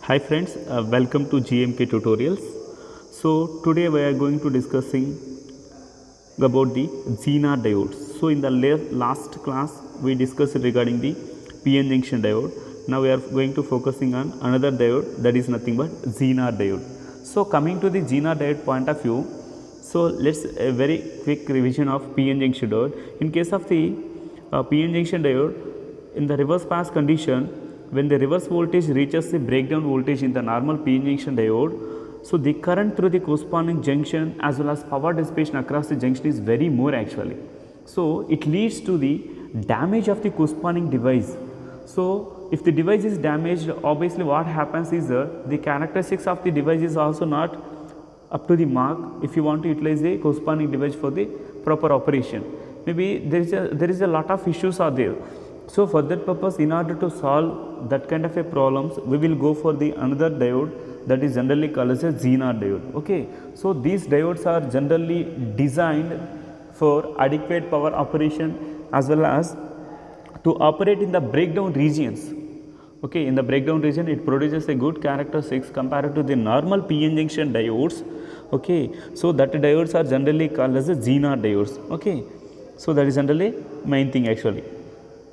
Hi friends, welcome to GMK tutorials. So today we are going to discussing about the Zener diodes. So in the last class we discussed regarding the PN junction diode. Now we are going to focusing on another diode, that is nothing but Zener diode. So coming to the Zener diode point of view, so let's a very quick revision of PN junction diode. In case of the PN junction diode, in the reverse pass condition, when the reverse voltage reaches the breakdown voltage in the normal PN junction diode, so the current through the corresponding junction as well as power dissipation across the junction is very more actually. So it leads to the damage of the corresponding device. So if the device is damaged, obviously what happens is the characteristics of the device is also not up to the mark if you want to utilize the corresponding device for the proper operation. Maybe there is a lot of issues are there. So for that purpose, in order to solve that kind of a problems, we will go for the another diode that is generally called as a Zener diode. Okay, so these diodes are generally designed for adequate power operation as well as to operate in the breakdown regions. Okay, in the breakdown region, it produces a good characteristics compared to the normal PN junction diodes. Okay, so that diodes are generally called as a Zener diodes. Okay, so that is generally main thing actually.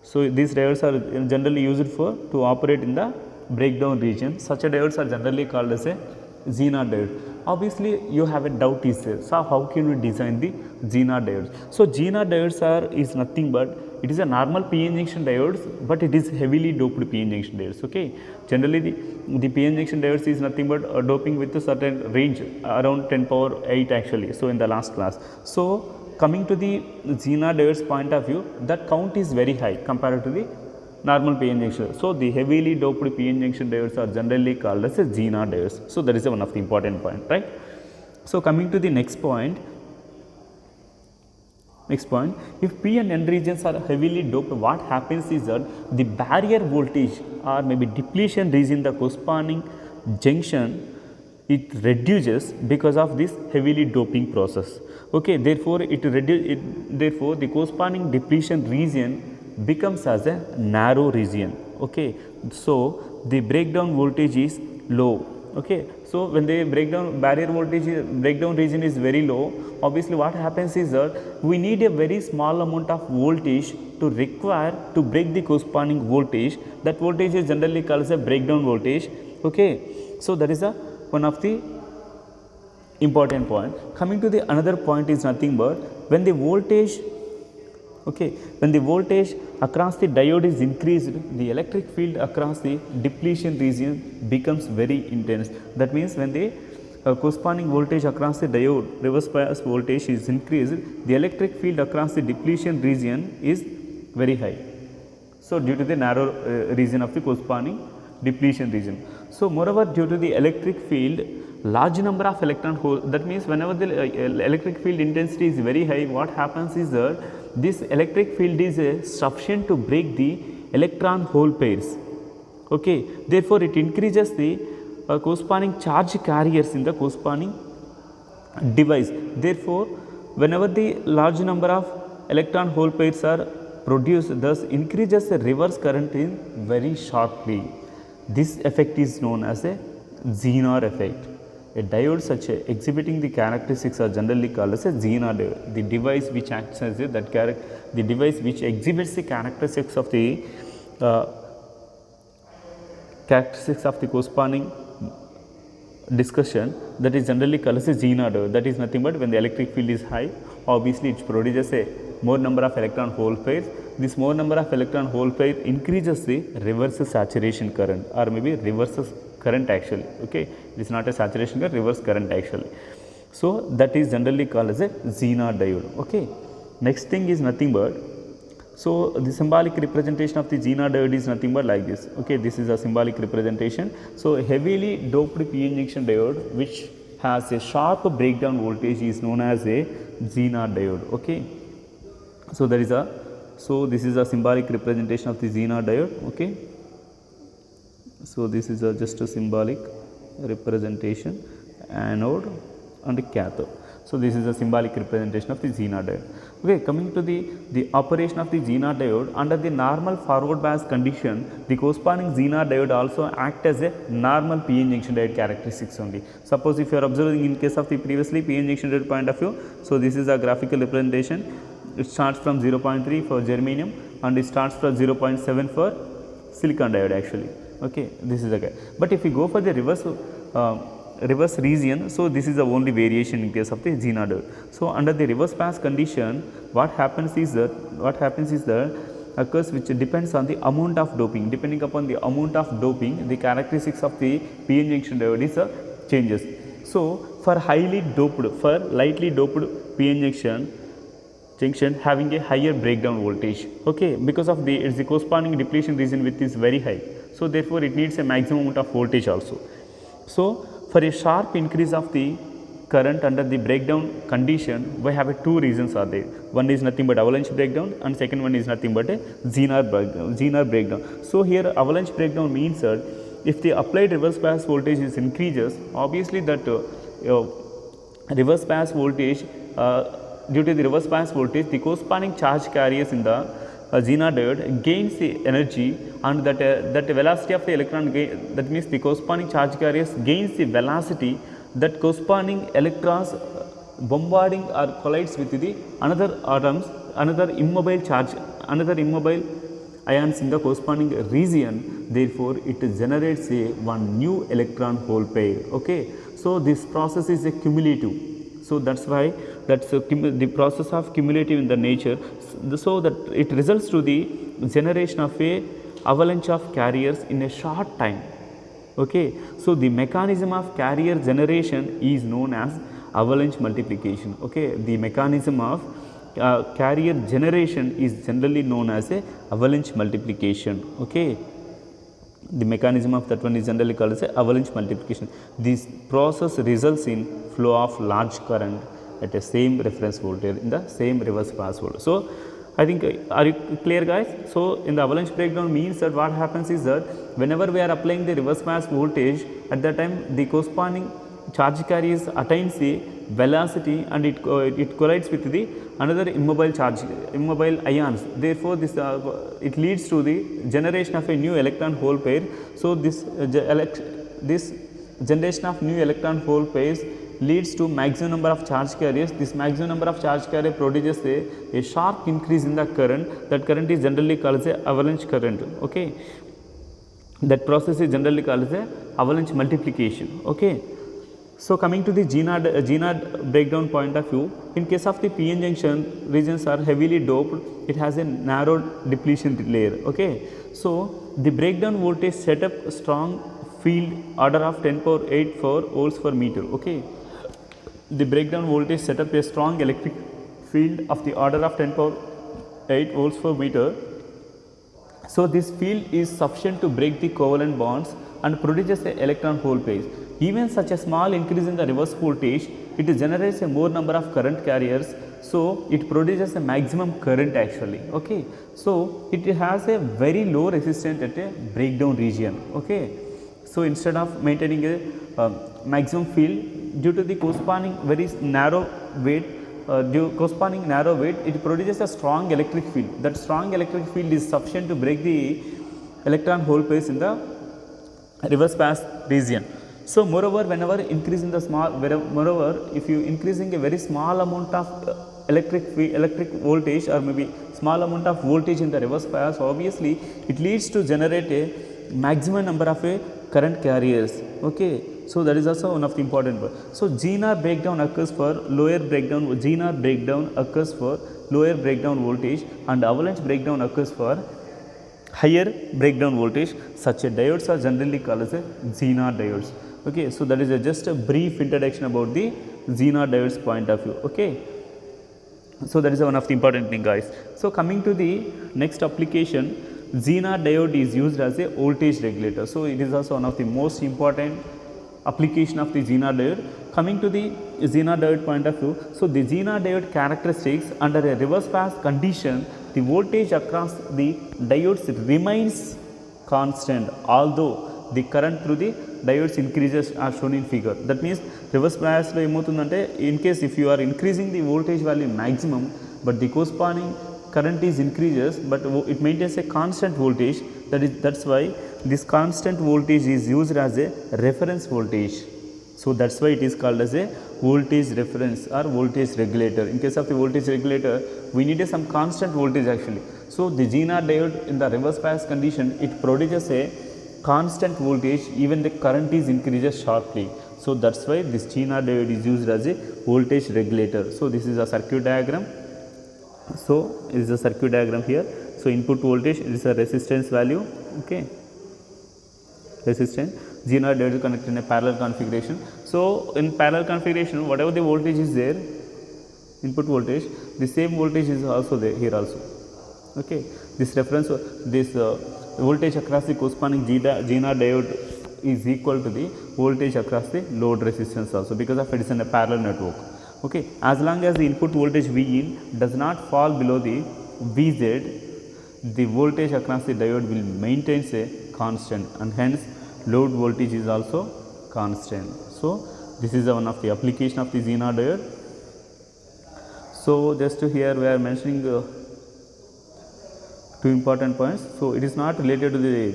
So these diodes are generally used for to operate in the breakdown region. Such a diodes are generally called as a Zener diode. Obviously, you have a doubt is there. So how can we design the Zener diodes? So Zener diodes is nothing but it is a normal PN junction diodes, but it is heavily doped PN junction diodes. Okay, generally the PN junction diodes is nothing but doping with a certain range around 10 power 8 actually. So in the last class. So coming to the Zener diodes point of view, that count is very high compared to the normal PN junction. So the heavily doped PN junction diodes are generally called as a Zener diodes. So that is one of the important point, right? So coming to the next point, if P and N regions are heavily doped, what happens is that the barrier voltage or maybe depletion region, the corresponding junction, it reduces because of this heavily doping process. Okay, therefore therefore the corresponding depletion region becomes as a narrow region. Okay, so the breakdown voltage is low. Okay, so when the barrier voltage breakdown region is very low, obviously what happens is that we need a very small amount of voltage to require to break the corresponding voltage. That voltage is generally called as a breakdown voltage. Okay, so that is one of the important point. Coming to the another point is nothing but when the voltage across the diode is increased, the electric field across the depletion region becomes very intense. That means when the corresponding voltage across the diode reverse bias voltage is increased, the electric field across the depletion region is very high. So due to the narrow region of the corresponding depletion region. So moreover, due to the electric field, large number of electron holes, that means whenever the electric field intensity is very high, what happens is that this electric field is sufficient to break the electron hole pairs. Okay, therefore it increases the corresponding charge carriers in the corresponding device. Therefore, whenever the large number of electron hole pairs are produced, thus increases the reverse current in very sharply. This effect is known as a Zener effect. A diode such exhibiting the characteristics are generally called as a Zener diode. The device which acts as the device which exhibits the characteristics of the corresponding discussion, that is generally called as a Zener diode. That is nothing but when the electric field is high, obviously it produces a more number of electron hole pairs. This more number of electron hole pair increases the reverse saturation current or maybe reverse current actually. Okay, it is not a saturation current, reverse current actually. So that is generally called as a Zener diode. Okay, next thing is nothing but, so the symbolic representation of the Zener diode is nothing but like this. Okay, this is a symbolic representation. So heavily doped PN junction diode which has a sharp breakdown voltage is known as a Zener diode. Okay, so there is a this is a symbolic representation of the Zener diode. Okay, so this is just a symbolic representation, anode and cathode. So this is a symbolic representation of the Zener diode. Okay, coming to the operation of the Zener diode, under the normal forward bias condition, the corresponding Zener diode also act as a normal PN junction diode characteristics only. Suppose if you are observing in case of the previously PN junction diode point of view, so this is a graphical representation. It starts from 0.3 for germanium and it starts from 0.7 for silicon diode actually. Okay, this is okay. But if we go for the reverse region, so this is the only variation in case of the Zener diode. So under the reverse bias condition, what happens is that occurs which depends on the amount of doping. Depending upon the amount of doping, the characteristics of the PN junction diode is changes. So for lightly doped PN junction having a higher breakdown voltage, okay, because of its corresponding depletion region width is very high, so therefore it needs a maximum amount of voltage also. So for a sharp increase of the current under the breakdown condition, we have two reasons are there. One is nothing but avalanche breakdown and second one is nothing but a Zener breakdown. So here avalanche breakdown means that if the applied reverse bias voltage is increases, obviously that reverse bias voltage due to the reverse bias voltage, the corresponding charge carriers in the Zener diode gains the energy, and that velocity of the electron gain, that means the corresponding charge carriers gains the velocity that corresponding electrons bombarding or collides with the another atoms, another immobile ions in the corresponding region. Therefore it generates one new electron hole pair. Okay, so this process is a cumulative. So that's why the process of cumulative in the nature, so that it results to the generation of a avalanche of carriers in a short time. Okay, so the mechanism of carrier generation is known as avalanche multiplication. Okay, the mechanism of carrier generation is generally known as a avalanche multiplication. Okay, the mechanism of that one is generally called as a avalanche multiplication. This process results in flow of large current at a same reference voltage in the same reverse bias voltage. So I think, are you clear guys? So in the avalanche breakdown means that what happens is that whenever we are applying the reverse bias voltage, at that time the corresponding charge carriers attains the velocity and it collides with the another immobile ions. Therefore this it leads to the generation of a new electron hole pair. So this generation of new electron hole pairs leads to maximum number of charge carriers. This maximum number of charge carrier produces a sharp increase in the current. That current is generally called as a avalanche current. Okay, that process is generally called as a avalanche multiplication. Okay, so coming to the Zener breakdown point of view, in case of the PN junction, regions are heavily doped, it has a narrow depletion layer. Okay, so the breakdown voltage set up a strong field order of 10 power 8 volts per meter. Okay, the breakdown voltage set up a strong electric field of the order of 10 power 8 volts per meter. So this field is sufficient to break the covalent bonds and produces the electron hole pairs. Even such a small increase in the reverse voltage, it generates a more number of current carriers, so it produces a maximum current actually. Okay, so it has a very low resistance at a breakdown region. Okay, so instead of maintaining a maximum field, due to the corresponding very narrow weight, it produces a strong electric field. That strong electric field is sufficient to break the electron hole pairs in the reverse bias region. So moreover, if you increasing a very small amount of electric voltage or maybe small amount of voltage in the reverse bias, obviously it leads to generate a maximum number of current carriers. Okay, so that is also one of the important part. So Zener breakdown occurs for lower breakdown voltage, and avalanche breakdown occurs for higher breakdown voltage. Such a diodes are generally called as a Zener diodes. Okay, so that is just a brief introduction about the Zener diodes point of view. Okay, so that is one of the important thing guys. So coming to the next application, Zener diode is used as a voltage regulator. So it is also one of the most important application of the Zener diode. Coming to the Zener diode point of view, so the Zener diode characteristics under a reverse bias condition, the voltage across the diodes remains constant, although the current through the diodes increases are shown in figure. That means reverse bias lo emotundante, in case if you are increasing the voltage value maximum, but the corresponding current is increases, but it maintains a constant voltage. That's why this constant voltage is used as a reference voltage. So that's why it is called as a voltage reference or voltage regulator. In case of the voltage regulator, we need some constant voltage actually. So the Zener diode in the reverse bias condition, it produces a constant voltage even the current is increases sharply. So that's why this Zener diode is used as a voltage regulator. So this is a circuit diagram. So it is a circuit diagram here. So input voltage is a resistance value, okay, resistance. Zener diode is connected in a parallel configuration. So in parallel configuration, whatever the voltage is there, input voltage, the same voltage is also there here also, okay. This reference, this voltage across the corresponding Zener diode is equal to the voltage across the load resistance also, because of it is in a parallel network, okay. As long as the input voltage V in does not fall below the Vz, the voltage across the diode will maintain a constant, and hence load voltage is also constant. So this is one of the application of the Zener diode. So just here we are mentioning two important points. So it is not related to the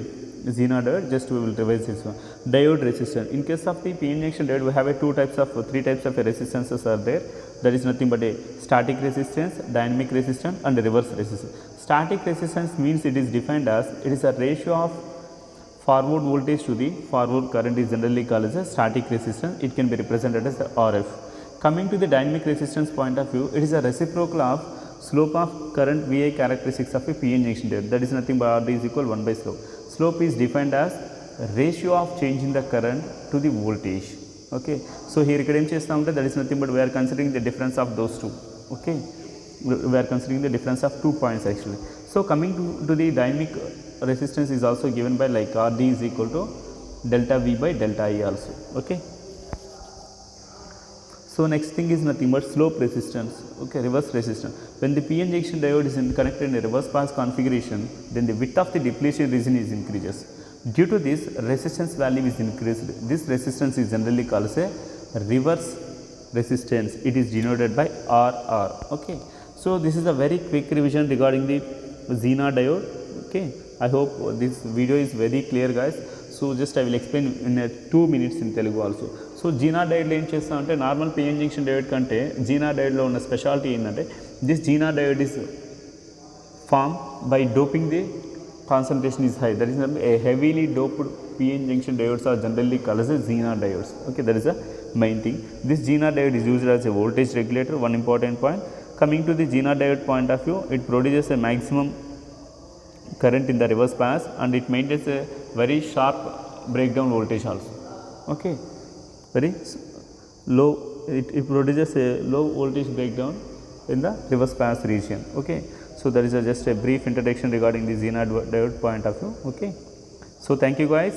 Zener diode, just we will revise this one. Diode resistance. In case of the PN junction diode, we have three types of resistances are there. That is nothing but a static resistance, dynamic resistance and reverse resistance. Static resistance means it is defined as it is a ratio of forward voltage to the forward current is generally called as a static resistance. It can be represented as RF. Coming to the dynamic resistance point of view, it is a reciprocal of slope of current VI characteristics of a PN junction diode. That is nothing but RD is equal 1 by slope. Slope is defined as ratio of change in the current to the voltage. Okay. So here that is nothing but we are considering the difference of those two. Okay. We are considering the difference of 2 points actually. So coming to the dynamic resistance is also given by like RD is equal to delta V by delta I also. Okay. So next thing is nothing but slope resistance, okay, reverse resistance. When the PN junction diode is connected in a reverse bias configuration, then the width of the depletion region is increases. Due to this, resistance value is increased. This resistance is generally called as a reverse resistance. It is denoted by RR. Okay. So this is a very quick revision regarding the Zener diode. Okay. I hope this video is very clear, guys. So just I will explain in 2 minutes in Telugu also. So Zener diode ఏం చేస్తామంటే normal PN junction diode కంటే Zener diode లో ఉన్న speciality ఏంటంటే this Zener diode is formed by doping the concentration is high. That is a heavily doped PN junction diodes are generally called as a Zener diodes. Okay, that is the main thing. This Zener diode is used as a voltage regulator. One important point. Coming to the Zener diode point of view, it produces a maximum current in the reverse bias and it maintains a very sharp breakdown voltage also. Okay, very low. It produces a low voltage breakdown in the reverse bias region. Okay. So that is just a brief introduction regarding the Zener diode point of view. Okay. So thank you guys.